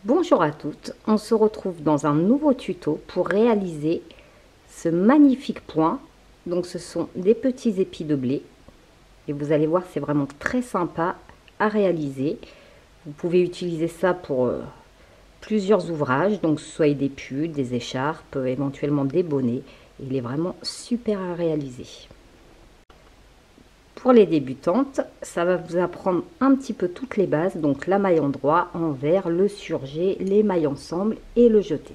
Bonjour à toutes, on se retrouve dans un nouveau tuto pour réaliser ce magnifique point. Donc ce sont des petits épis de blé et vous allez voir, c'est vraiment très sympa à réaliser. Vous pouvez utiliser ça pour plusieurs ouvrages, donc soit des pulls, des écharpes, éventuellement des bonnets. Il est vraiment super à réaliser. Pour les débutantes, ça va vous apprendre un petit peu toutes les bases, donc la maille endroit, envers, le surjet, les mailles ensemble et le jeté.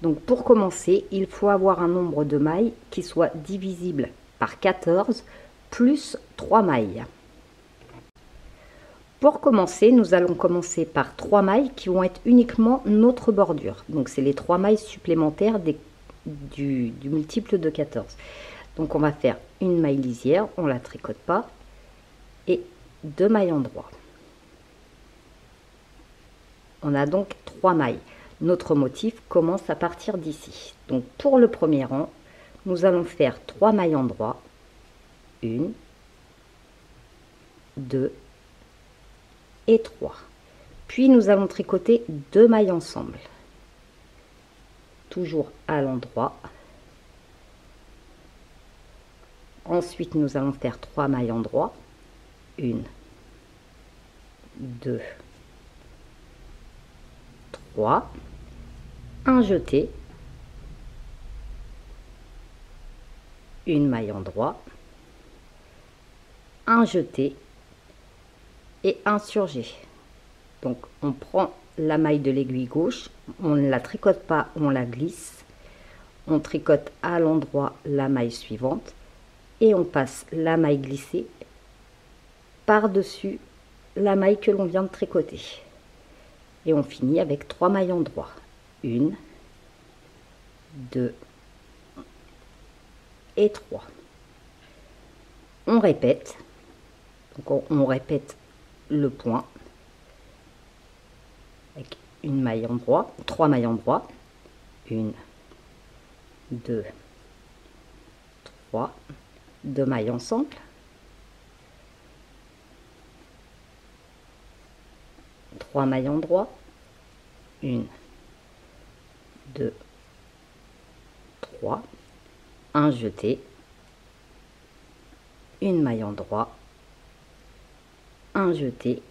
Donc pour commencer, il faut avoir un nombre de mailles qui soit divisible par 14 plus 3 mailles. Pour commencer, nous allons commencer par 3 mailles qui vont être uniquement notre bordure. Donc c'est les 3 mailles supplémentaires du multiple de 14. Donc on va faire une maille lisière, on la tricote pas, et 2 mailles endroit. On a donc 3 mailles. Notre motif commence à partir d'ici. Donc pour le premier rang, nous allons faire 3 mailles endroit. 1, 2 et 3. Puis nous allons tricoter 2 mailles ensemble. Toujours à l'endroit. Ensuite, nous allons faire 3 mailles endroit. 1, 2, 3. Un jeté. Une maille endroit. Un jeté et un surjet. Donc on prend la maille de l'aiguille gauche, on ne la tricote pas, on la glisse. On tricote à l'endroit la maille suivante. Et on passe la maille glissée par-dessus la maille que l'on vient de tricoter. Et on finit avec 3 mailles endroit. 1, 2 et 3. On répète. Donc on répète le point avec une maille endroit, 3 mailles endroit. 1, 2, 3. 2 mailles ensemble. 3 mailles endroit. 1, 2, 3. Un jeté. Une maille endroit. Un jeté.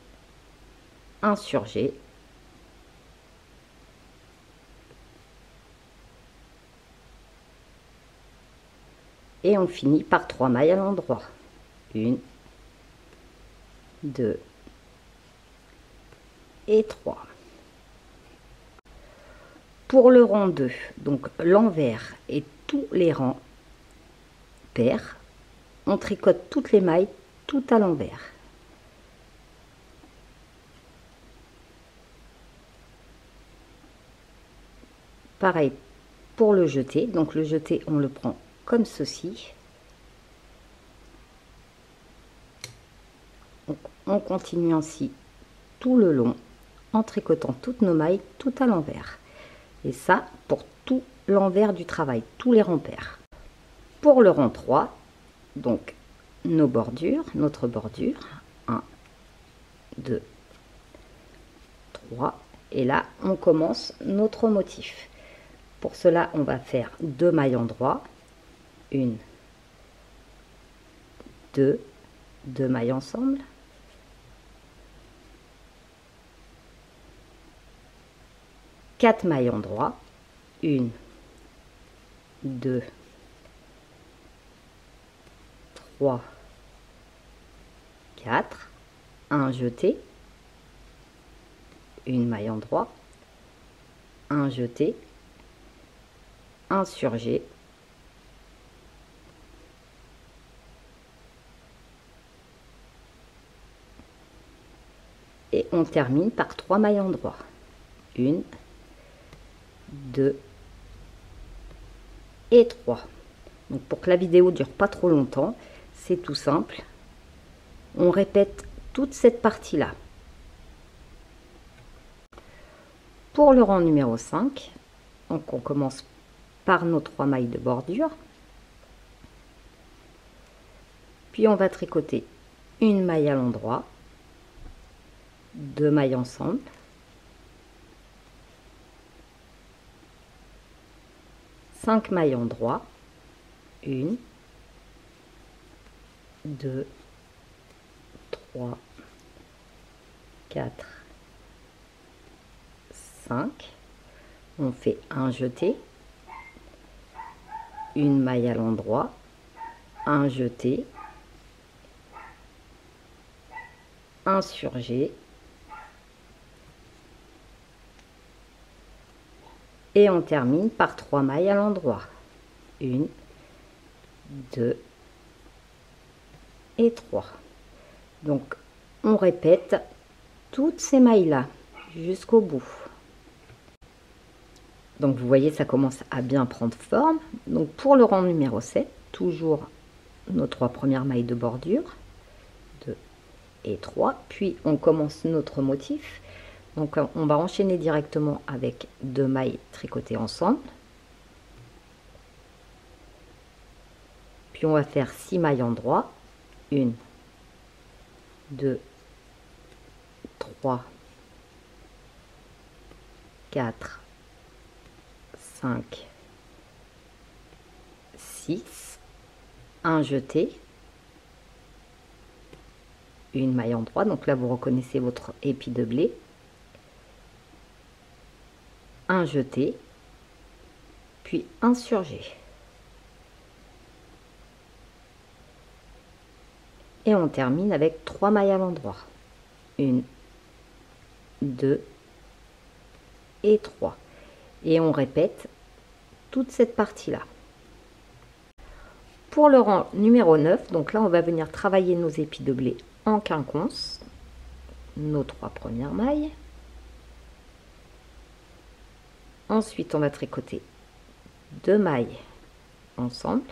Un surjet. Et on finit par 3 mailles à l'endroit. 1, 2 et 3. Pour le rang 2, donc l'envers et tous les rangs pairs, on tricote toutes les mailles tout à l'envers. Pareil pour le jeté, donc le jeté on le prend comme ceci. Donc, on continue ainsi tout le long en tricotant toutes nos mailles tout à l'envers. Et ça pour tout l'envers du travail, tous les rangs pairs. Pour le rang 3, donc nos bordures, notre bordure, 1, 2, 3, et là on commence notre motif. Pour cela, on va faire 2 mailles endroit, 1, 2, 2 mailles ensemble, 4 mailles endroit, 1, 2, 3, 4, un jeté, une maille endroit, un jeté, un surjet, et on termine par 3 mailles endroit. 1, 2 et 3. Donc pour que la vidéo dure pas trop longtemps, c'est tout simple. On répète toute cette partie-là. Pour le rang numéro 5, donc on commence par nos 3 mailles de bordure. Puis on va tricoter une maille à l'endroit, 2 mailles ensemble, 5 mailles endroits, 1, 2, 3, 4, 5. On fait un jeté, une maille à l'endroit, un jeté, un surjet et on termine par 3 mailles à l'endroit. 1, 2 et 3. Donc on répète toutes ces mailles là jusqu'au bout. Donc vous voyez, ça commence à bien prendre forme. Donc pour le rang numéro 7, toujours nos 3 premières mailles de bordure, 2 et 3, puis on commence notre motif. Donc on va enchaîner directement avec 2 mailles tricotées ensemble, puis on va faire 6 mailles endroits, 1, 2, 3, 4, 5, 6, un jeté, une maille endroit, donc là vous reconnaissez votre épi de blé, un jeté, puis un surjet. Et on termine avec 3 mailles à l'endroit. 1, 2 et 3. Et on répète toute cette partie-là. Pour le rang numéro 9, donc là on va venir travailler nos épis de blé en quinconce, nos 3 premières mailles. Ensuite on va tricoter 2 mailles ensemble.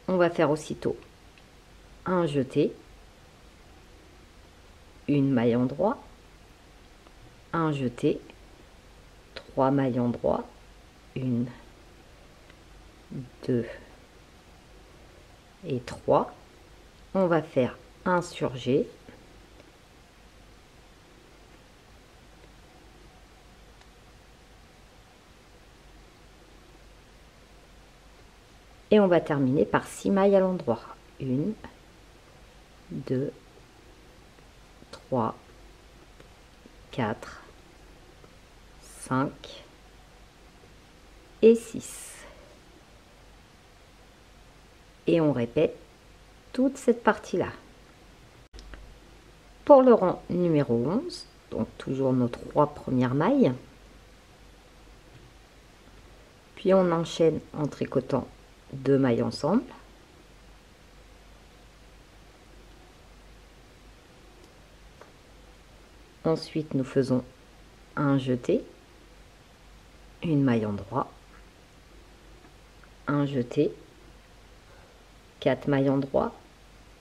On va faire aussitôt un jeté, une maille endroit, un jeté, 3 mailles endroit, 1, 2 et 3. On va faire un surjet, et on va terminer par 6 mailles à l'endroit. 1, 2, 3, 4, 5 et 6. Et on répète toute cette partie-là. Pour le rang numéro 11, donc toujours nos 3 premières mailles, puis on enchaîne en tricotant 2 mailles ensemble. Ensuite, nous faisons un jeté, une maille endroit, un jeté, 4 mailles endroit,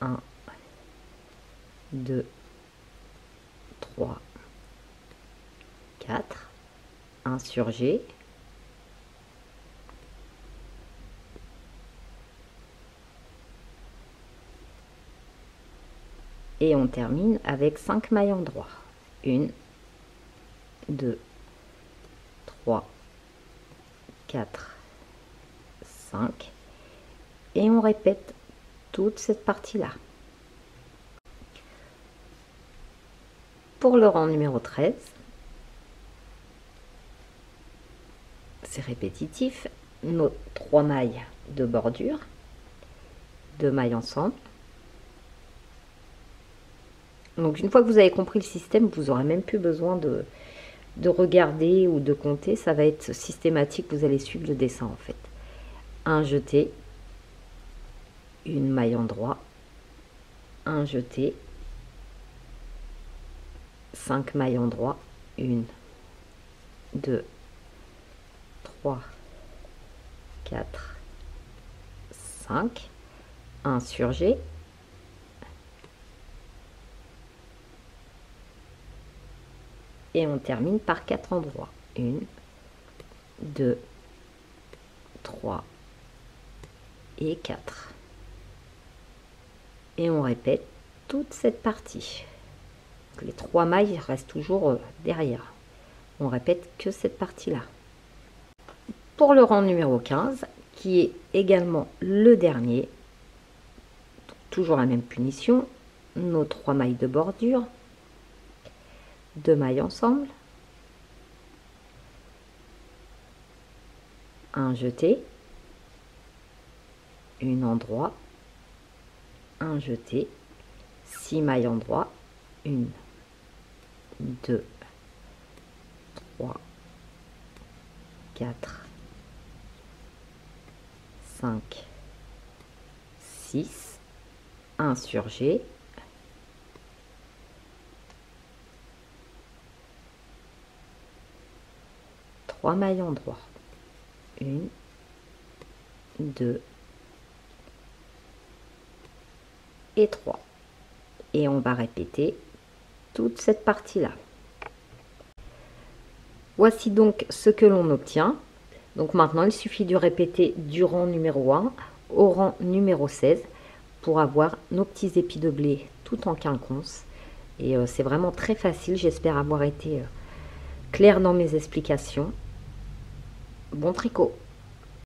1, 2, 3, 4, un surjet, et on termine avec 5 mailles endroit. 1, 2, 3, 4, 5 et on répète toute cette partie-là. Pour le rang numéro 13, c'est répétitif, nos 3 mailles de bordure, 2 mailles ensemble. Donc une fois que vous avez compris le système, vous n'aurez même plus besoin de regarder ou de compter, ça va être systématique, vous allez suivre le dessin en fait. Un jeté, une maille endroit, un jeté, 5 mailles endroit, 1, 2, 3, 4, 5, un surjet, et on termine par 4 endroits. 1, 2, 3 et 4. Et on répète toute cette partie. Donc les 3 mailles restent toujours derrière. On répète que cette partie-là. Pour le rang numéro 15, qui est également le dernier, toujours la même punition, nos 3 mailles de bordure, 2 mailles ensemble, un jeté, une endroit, un jeté, 6 mailles endroit, 1, 2, 3, 4, 5, 6, un surjet, trois mailles endroit, 1, 2 et 3, et on va répéter toute cette partie là. Voici donc ce que l'on obtient. Donc maintenant il suffit de répéter du rang numéro 1 au rang numéro 16 pour avoir nos petits épis de blé tout en quinconce. Et c'est vraiment très facile. J'espère avoir été claire dans mes explications. Bon tricot!